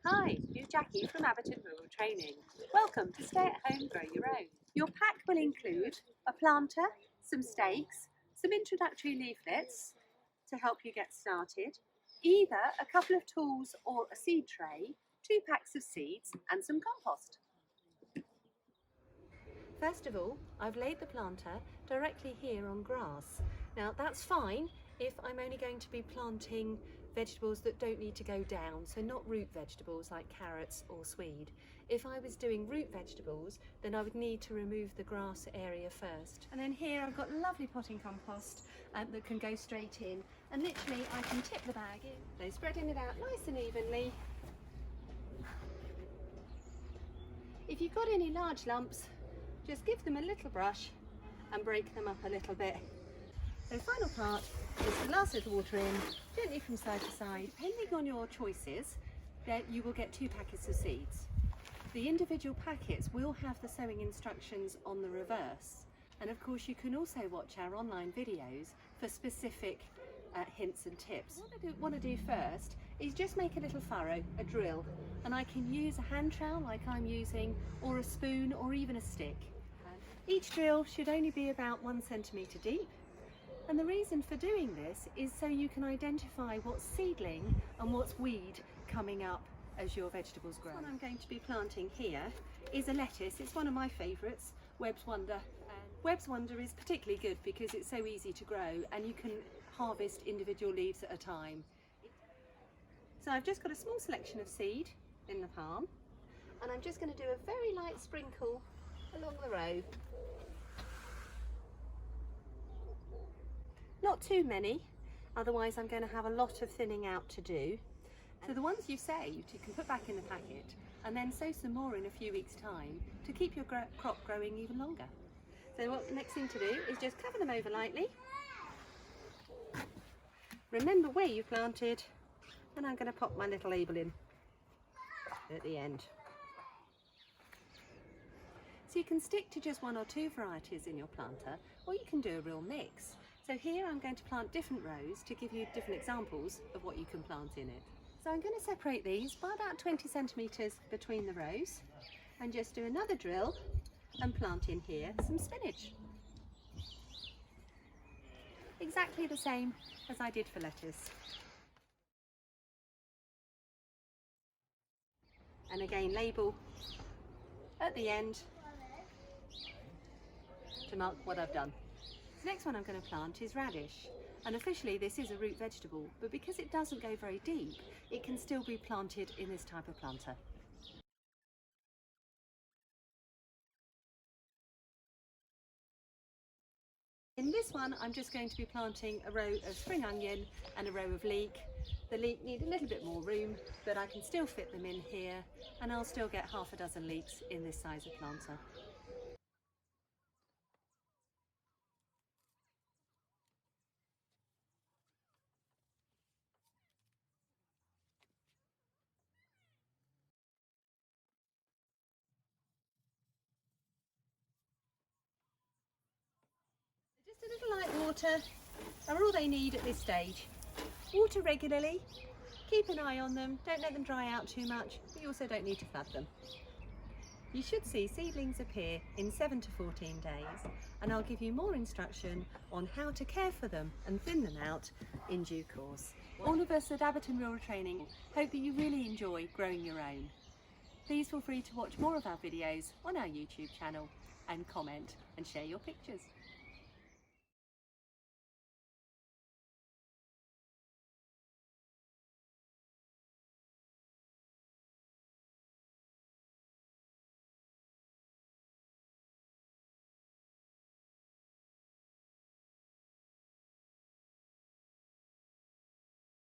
Hi, it's Jackie from Abberton Rural Training. Welcome to Stay at Home Grow Your Own. Your pack will include a planter, some stakes, some introductory leaflets to help you get started, either a couple of tools or a seed tray, 2 packs of seeds and some compost. First of all, I've laid the planter directly here on grass. Now that's fine if I'm only going to be planting vegetables that don't need to go down, so not root vegetables like carrots or swede. If I was doing root vegetables, then I would need to remove the grass area first. And then here I've got lovely potting compost that can go straight in, and literally I can tip the bag in, so spreading it out nice and evenly. If you've got any large lumps, just give them a little brush and break them up a little bit. The final part is the last little water in, gently from side to side. Depending on your choices, then you will get 2 packets of seeds. The individual packets will have the sowing instructions on the reverse. And of course you can also watch our online videos for specific hints and tips. What I want to do first is just make a little furrow, a drill, and I can use a hand trowel like I'm using, or a spoon, or even a stick. Each drill should only be about 1 centimetre deep, and the reason for doing this is so you can identify what's seedling and what's weed coming up as your vegetables grow. What I'm going to be planting here is a lettuce. It's one of my favourites, Webb's Wonder. Webb's Wonder is particularly good because it's so easy to grow and you can harvest individual leaves at a time. So I've just got a small selection of seed in the palm, and I'm just going to do a very light sprinkle along the row. Not too many, otherwise I'm going to have a lot of thinning out to do. So the ones you saved you can put back in the packet and then sow some more in a few weeks' time to keep your crop growing even longer. So what the next thing to do is just cover them over lightly. Remember where you planted, and I'm going to pop my little label in at the end. So you can stick to just 1 or 2 varieties in your planter, or you can do a real mix. So here I'm going to plant different rows to give you different examples of what you can plant in it. So I'm going to separate these by about 20 centimetres between the rows, and just do another drill and plant in here some spinach. Exactly the same as I did for lettuce. And again, label at the end to mark what I've done. The next one I'm going to plant is radish, and officially this is a root vegetable, but because it doesn't go very deep, it can still be planted in this type of planter. In this one I'm just going to be planting a row of spring onion and a row of leek. The leek need a little bit more room, but I can still fit them in here, and I'll still get half a dozen leeks in this size of planter. Just a little light water are all they need at this stage. Water regularly, keep an eye on them, don't let them dry out too much, but you also don't need to flood them. You should see seedlings appear in 7 to 14 days, and I'll give you more instruction on how to care for them and thin them out in due course. All of us at Abberton Rural Training hope that you really enjoy growing your own. Please feel free to watch more of our videos on our YouTube channel and comment and share your pictures.